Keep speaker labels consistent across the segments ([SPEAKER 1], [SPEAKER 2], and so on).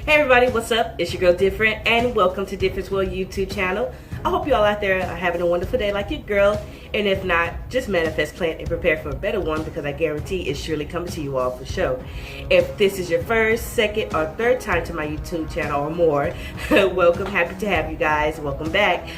[SPEAKER 1] Hey everybody, what's up? It's your girl Different, and welcome to Different's World YouTube channel. I hope you all out there are having a wonderful day like your girl, and if not, just manifest, plan, and prepare for a better one, because I guarantee it's surely coming to you all for sure. If this is your first, second, or third time to my YouTube channel or more, welcome, happy to have you guys, welcome back.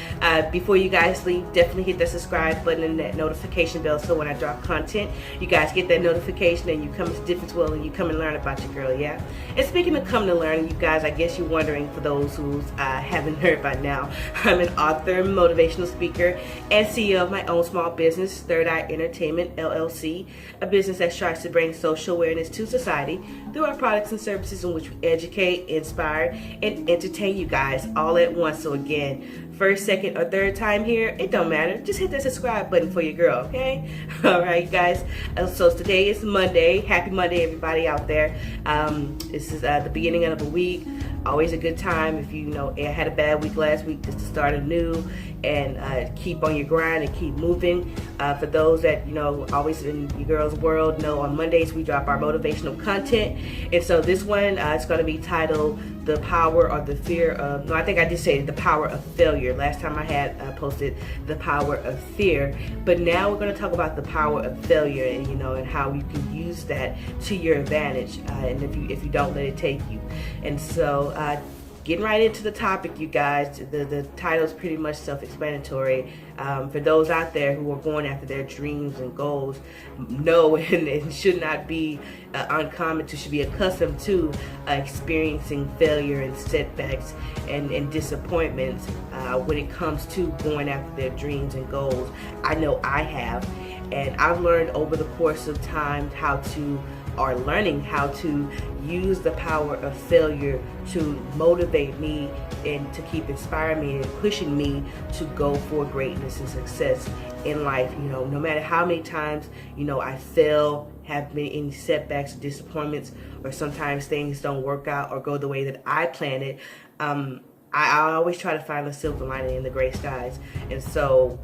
[SPEAKER 1] Before you guys leave, definitely hit that subscribe button and that notification bell so when I drop content, you guys get that notification and you come to Different's World and you come and learn about your girl, yeah? And speaking of coming to learn, you guys, I guess you're wondering, for those who haven't heard by now, I'm an author, motivational speaker, and CEO of my own small business, Third Eye Entertainment, LLC, a business that strives to bring social awareness to society through our products and services in which we educate, inspire, and entertain you guys all at once. So again, first, second, or third time here, it don't matter. Just hit that subscribe button for your girl, okay? All right, guys. So today is Monday. Happy Monday, everybody out there. This is the beginning of a week. Always a good time if you know I had a bad week last week, just to start anew and keep on your grind and keep moving. For those that always in your girl's world know, on Mondays we drop our motivational content, and so this one it's going to be titled "The Power or the Fear of." No, I think I did say the power of failure. Last time I had posted the power of fear, but now we're going to talk about the power of failure, and and how you can use that to your advantage, and if you don't let it take you. And so getting right into the topic, you guys, the title is pretty much self-explanatory. For those out there who are going after their dreams and goals, know and it should not be uncommon to, should be accustomed to experiencing failure and setbacks and disappointments when it comes to going after their dreams and goals. I know I have, and I've learned over the course of time learning how to use the power of failure to motivate me and to keep inspiring me and pushing me to go for greatness and success in life. No matter how many times I fail, have been any setbacks, disappointments, or sometimes things don't work out or go the way that I planned it, I always try to find the silver lining in the gray skies. And so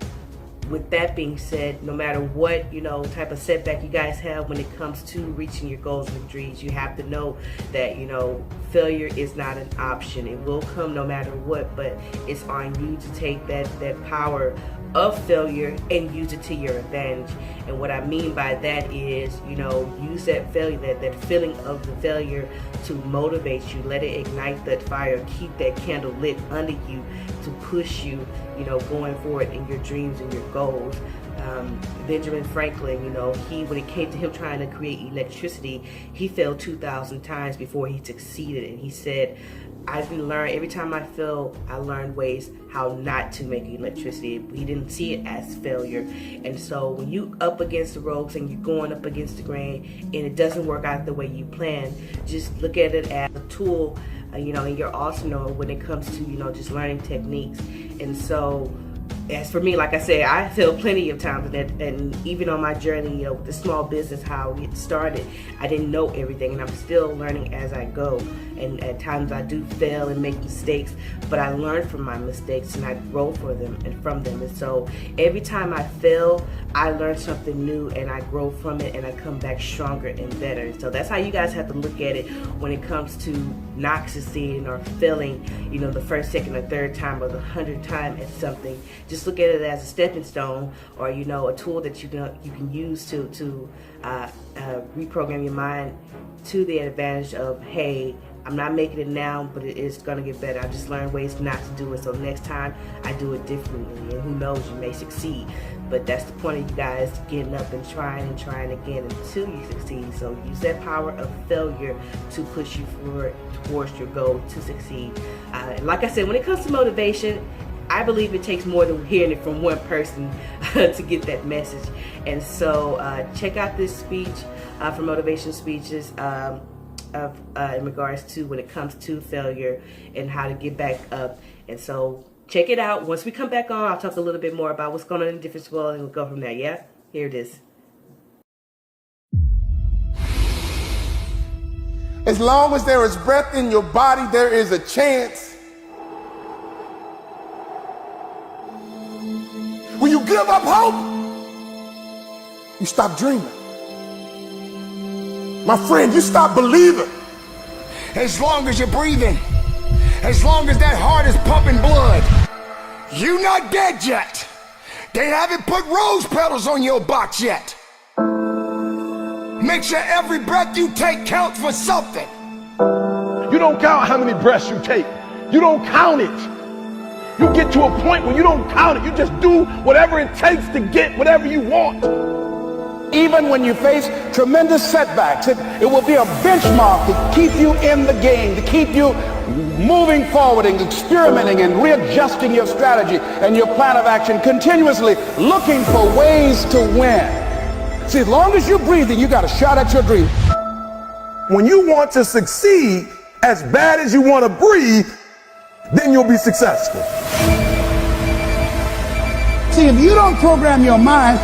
[SPEAKER 1] with that being said, no matter what type of setback you guys have when it comes to reaching your goals and dreams, you have to know that failure is not an option. It will come no matter what, but it's on you to take that power of failure and use it to your advantage. And what I mean by that is, use that failure, that feeling of the failure to motivate you. Let it ignite that fire, keep that candle lit under you to push you, going forward in your dreams and your goals. Benjamin Franklin, when it came to him trying to create electricity, he failed 2,000 times before he succeeded. And he said, I didn't learn, every time I failed, I learned ways how not to make electricity. He didn't see it as failure. And so when you up against the ropes and you're going up against the grain and it doesn't work out the way you planned, just look at it as a tool, in your arsenal when it comes to, just learning techniques. And so as for me, like I said, I failed plenty of times, and even on my journey, with the small business, how it started, I didn't know everything, and I'm still learning as I go. And at times I do fail and make mistakes, but I learn from my mistakes and I grow from them. And so every time I fail, I learn something new and I grow from it, and I come back stronger and better. So that's how you guys have to look at it when it comes to not succeeding or failing, the first, second, or third time, or the 100th time at something. Just look at it as a stepping stone, or a tool that you can use to reprogram your mind to the advantage of, hey, I'm not making it now, but it is going to get better. I just learned ways not to do it, so next time I do it differently, and who knows, you may succeed. But that's the point of you guys getting up and trying again until you succeed. So use that power of failure to push you forward towards your goal to succeed. Like I said, when it comes to motivation, I believe it takes more than hearing it from one person to get that message. And so check out this speech from Motivation Speeches in regards to when it comes to failure and how to get back up. And so check it out. Once we come back on, I'll talk a little bit more about what's going on in Different's World, and we'll go from there. Yeah? Here it is.
[SPEAKER 2] As long as there is breath in your body, there is a chance. When you give up hope, you stop dreaming. My friend, you stop believing. as long as you're breathing, as long as that heart is pumping blood, you're not dead yet. They haven't put rose petals on your box yet. Make sure every breath you take counts for something.
[SPEAKER 3] You don't count how many breaths you take. You don't count it. You get to a point where you don't count it. You just do whatever it takes to get whatever you want.
[SPEAKER 4] Even when you face tremendous setbacks, it will be a benchmark to keep you in the game, to keep you moving forward and experimenting and readjusting your strategy and your plan of action, continuously looking for ways to win. See, as long as you're breathing, you got a shot at your dream.
[SPEAKER 3] When you want to succeed as bad as you want to breathe, then you'll be successful.
[SPEAKER 4] See, if you don't program your mind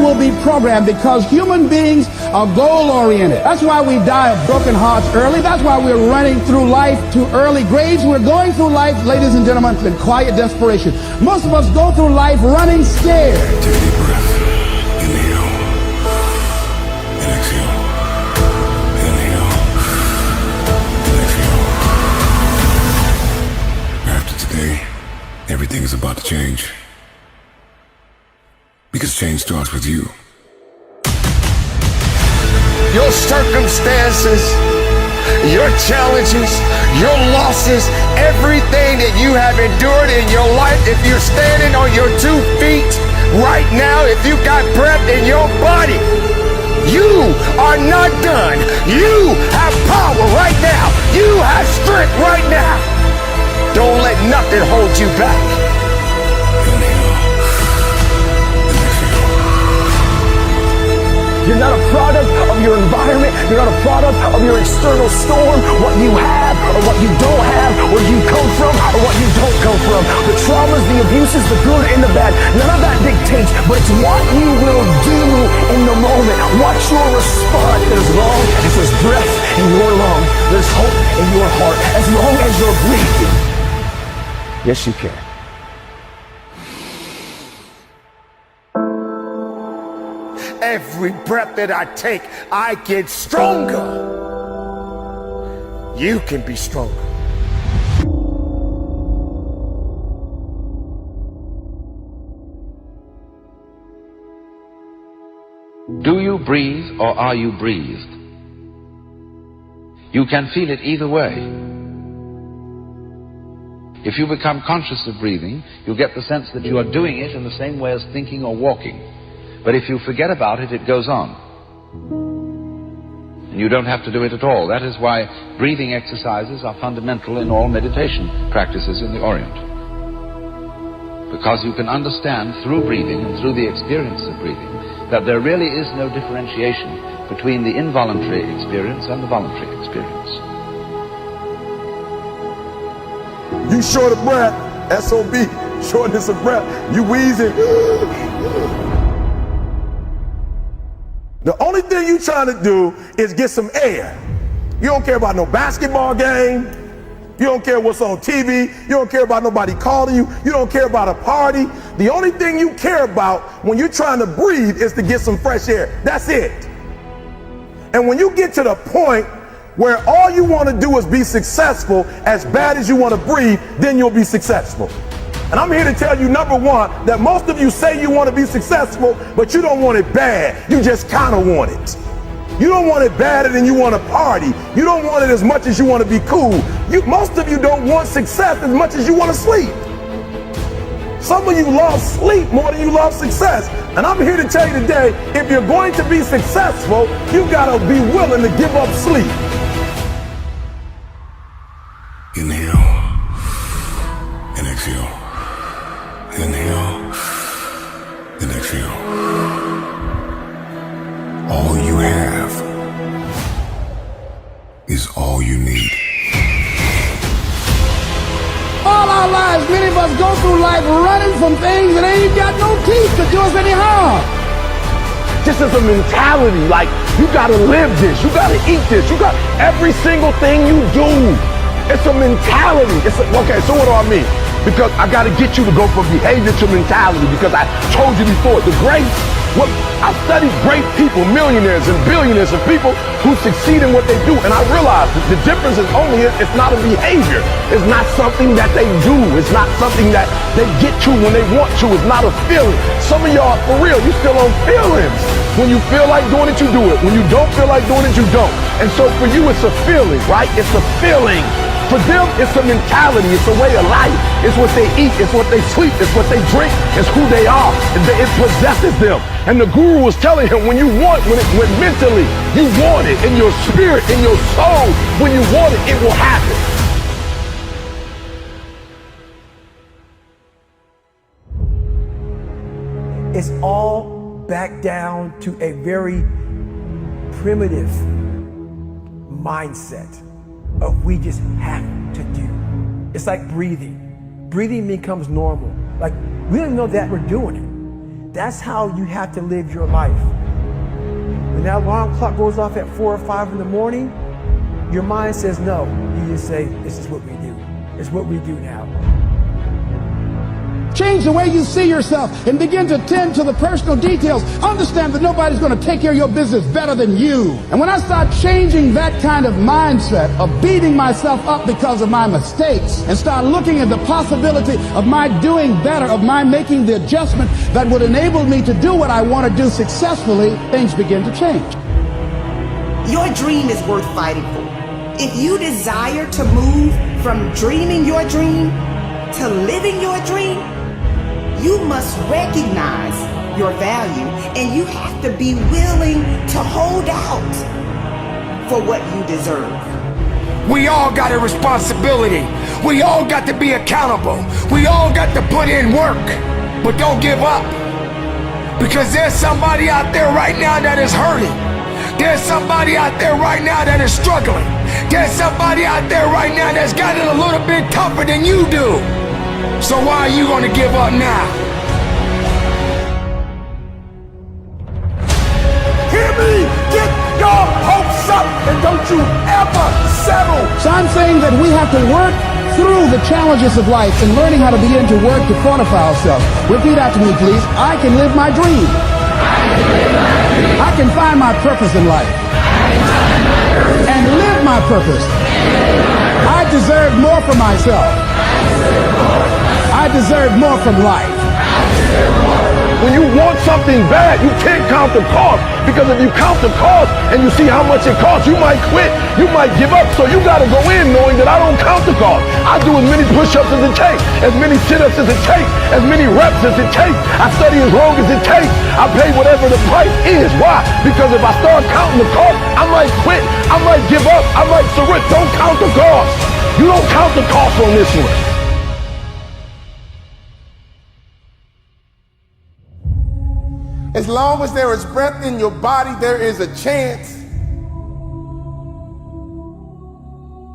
[SPEAKER 4] will be programmed, because human beings are goal-oriented. That's why we die of broken hearts early. That's why we're running through life to early graves. We're going through life, ladies and gentlemen, in quiet desperation. Most of us go through life running scared.
[SPEAKER 2] Take a deep breath. Inhale. And exhale. Inhale. And exhale. After today, everything is about to change. Because change starts with you. Your circumstances, your challenges, your losses, everything that you have endured in your life, if you're standing on your 2 feet right now, if you got breath in your body, you are not done. You have power right now. You have strength right now. Don't let nothing hold you back.
[SPEAKER 3] You're not a product of your environment. You're not a product of your external storm, what you have or what you don't have, where you come from or what you don't come from. The traumas, the abuses, the good and the bad, none of that dictates, but it's what you will do in the moment. What's your response? As long as there's breath in your lungs, there's hope in your heart. As long as you're breathing, yes, you can.
[SPEAKER 2] Every breath that I take, I get stronger. You can be stronger.
[SPEAKER 5] Do you breathe or are you breathed? You can feel it either way. If you become conscious of breathing, you'll get the sense that you are doing it in the same way as thinking or walking. But if you forget about it, it goes on. And you don't have to do it at all. That is why breathing exercises are fundamental in all meditation practices in the Orient. Because you can understand through breathing and through the experience of breathing that there really is no differentiation between the involuntary experience and the voluntary experience.
[SPEAKER 3] You short of breath, SOB, shortness of breath, you wheezing. The only thing you trying to do is get some air. You don't care about no basketball game. You don't care what's on TV. You don't care about nobody calling you. You don't care about a party. The only thing you care about when you're trying to breathe is to get some fresh air. That's it. And when you get to the point where all you want to do is be successful as bad as you want to breathe, then you'll be successful. And I'm here to tell you, number one, that most of you say you want to be successful, but you don't want it bad. You just kind of want it. You don't want it badder than you want to party. You don't want it as much as you want to be cool. Most of you don't want success as much as you want to sleep. Some of you love sleep more than you love success. And I'm here to tell you today, if you're going to be successful, you got to be willing to give up sleep.
[SPEAKER 2] Inhale and exhale. Inhale and exhale. All you have is all you need.
[SPEAKER 4] All our lives, many of us go through life running from things that ain't got no teeth to do us any harm.
[SPEAKER 3] Just as a mentality, like you gotta live this, you gotta eat this, you got every single thing you do. It's a mentality. Okay, so what do I mean? Because I got to get you to go from behavior to mentality, because I told you before, the grace What I studied great people, millionaires and billionaires, and people who succeed in what they do, and I realized that the difference is only it's not a behavior. It's not something that they do. It's not something that they get to when they want to. It's not a feeling. Some of y'all, for real, you still on feelings. When you feel like doing it, you do it. When you don't feel like doing it, you don't. And so for you, it's a feeling, right? It's a feeling. For them, it's a mentality. It's a way of life. It's what they eat. It's what they sleep. It's what they drink. It's who they are. It possesses them. And the guru was telling him, when mentally, you want it in your spirit, in your soul. When you want it, it will happen.
[SPEAKER 6] It's all back down to a very primitive mindset of we just have to do. It's like breathing. Breathing becomes normal. Like we don't know that we're doing it. That's how you have to live your life. When that alarm clock goes off at 4 or 5 in the morning, your mind says no. You just say, this is what we do. It's what we do now.
[SPEAKER 4] Change the way you see yourself and begin to tend to the personal details. Understand that nobody's going to take care of your business better than you. And when I start changing that kind of mindset of beating myself up because of my mistakes and start looking at the possibility of my doing better, of my making the adjustment that would enable me to do what I want to do successfully, things begin to change.
[SPEAKER 7] Your dream is worth fighting for. If you desire to move from dreaming your dream to living your dream, you must recognize your value and you have to be willing to hold out for what you deserve.
[SPEAKER 2] We all got a responsibility. We all got to be accountable. We all got to put in work. But don't give up. Because there's somebody out there right now that is hurting. There's somebody out there right now that is struggling. There's somebody out there right now that's got it a little bit tougher than you do. So why are you going to give up now?
[SPEAKER 3] Hear me! Get your hopes up and don't you ever settle.
[SPEAKER 4] So I'm saying that we have to work through the challenges of life and learning how to begin to work to fortify ourselves. Repeat after me, please. I can live my dream. I can find my purpose in life. And live my purpose. I deserve more for myself. I deserve more from life.
[SPEAKER 3] When you want something bad, you can't count the cost. Because if you count the cost and you see how much it costs, you might quit. You might give up. So you got to go in knowing that I don't count the cost. I do as many push-ups as it takes, as many sit-ups as it takes, as many reps as it takes. I study as long as it takes. I pay whatever the price is. Why? Because if I start counting the cost, I might quit. I might give up. I might surrender. Don't count the cost. You don't count the cost on this one.
[SPEAKER 8] As long as there is breath in your body, there is a chance.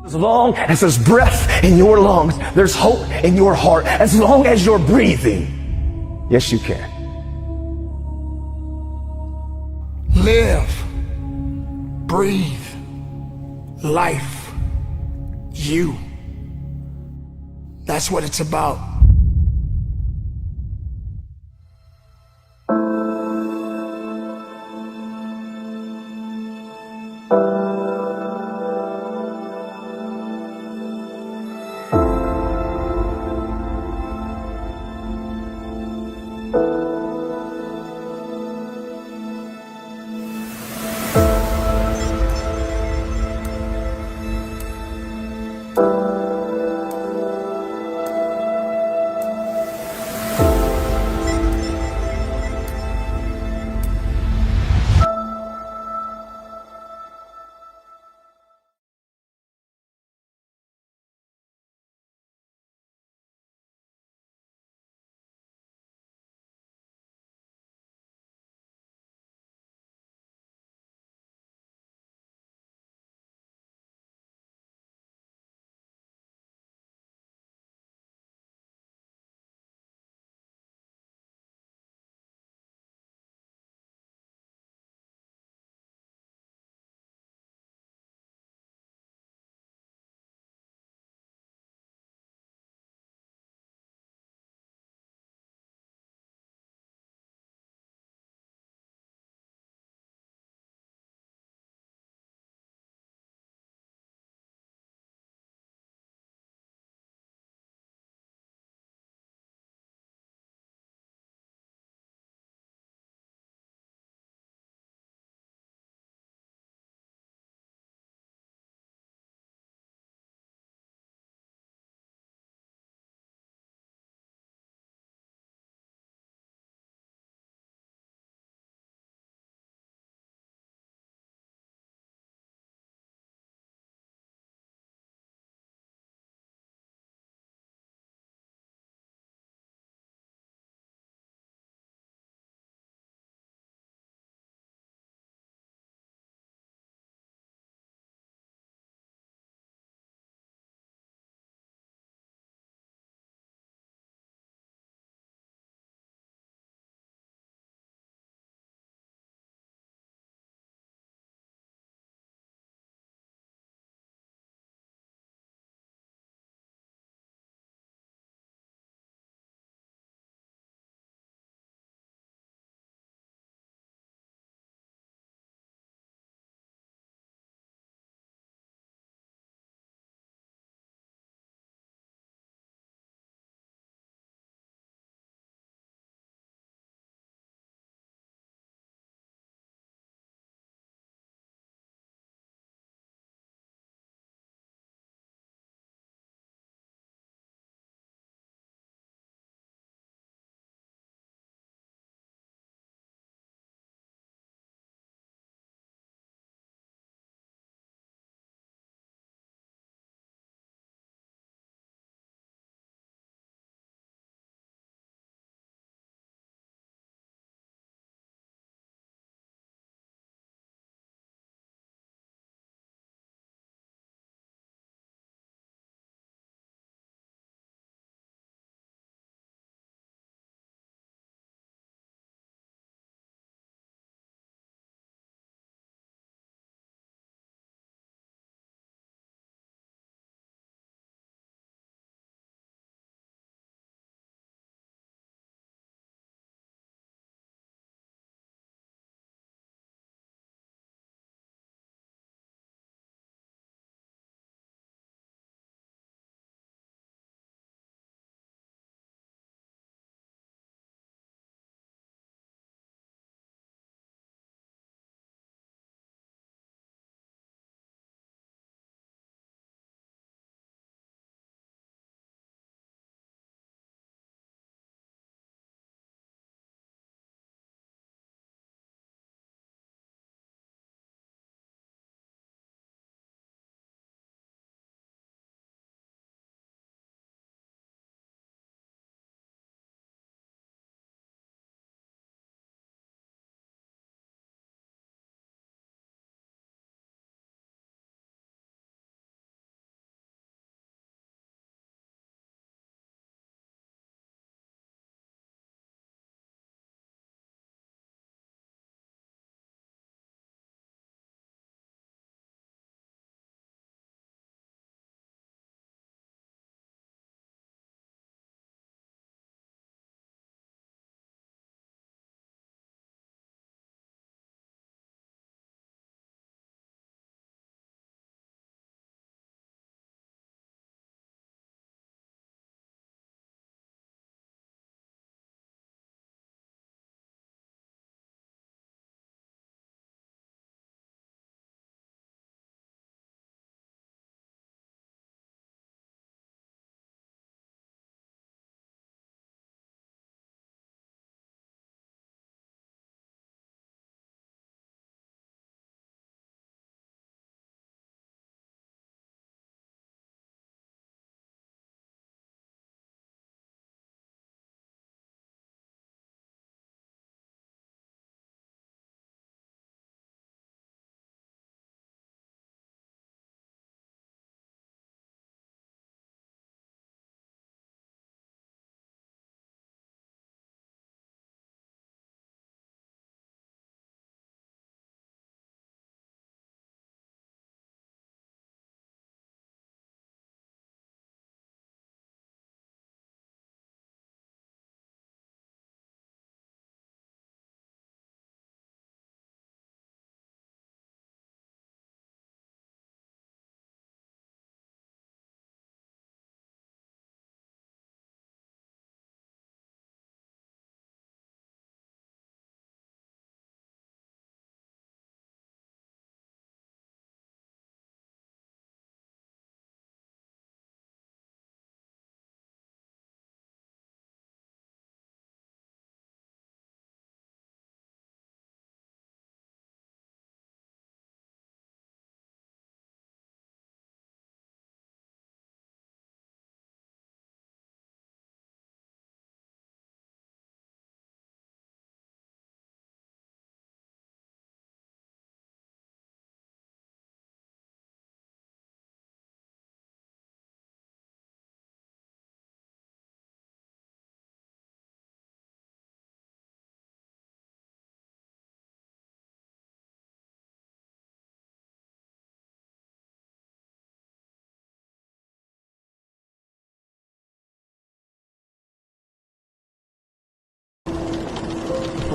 [SPEAKER 6] As long as there's breath in your lungs, there's hope in your heart. As long as you're breathing, yes, you can.
[SPEAKER 2] Live. Breathe. Life. You. That's what it's about.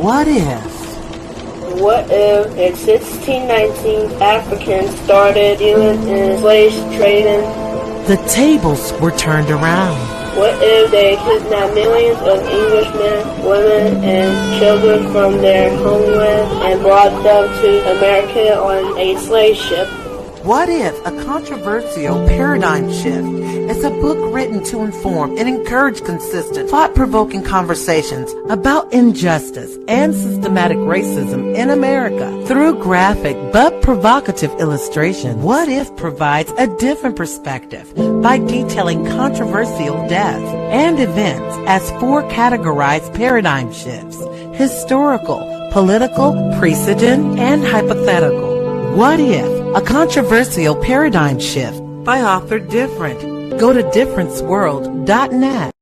[SPEAKER 9] What if?
[SPEAKER 10] What if in 1619 Africans started dealing in slave trading?
[SPEAKER 9] The tables were turned around.
[SPEAKER 10] What if they kidnapped millions of Englishmen, women, and children from their homeland and brought them to America on a slave ship?
[SPEAKER 9] What if a controversial paradigm shift is a book written to inform and encourage consistent, thought-provoking conversations about injustice and systematic racism in America through graphic but provocative illustration? What if provides a different perspective by detailing controversial deaths and events as 4 categorized paradigm shifts: historical, political, precedent, and hypothetical? What if? A controversial paradigm shift by author Difernt. Go to differenceworld.net.